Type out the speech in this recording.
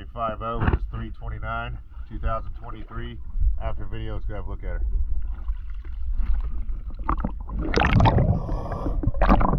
A50, which is 329, 2023. After video, let's go have a look at her.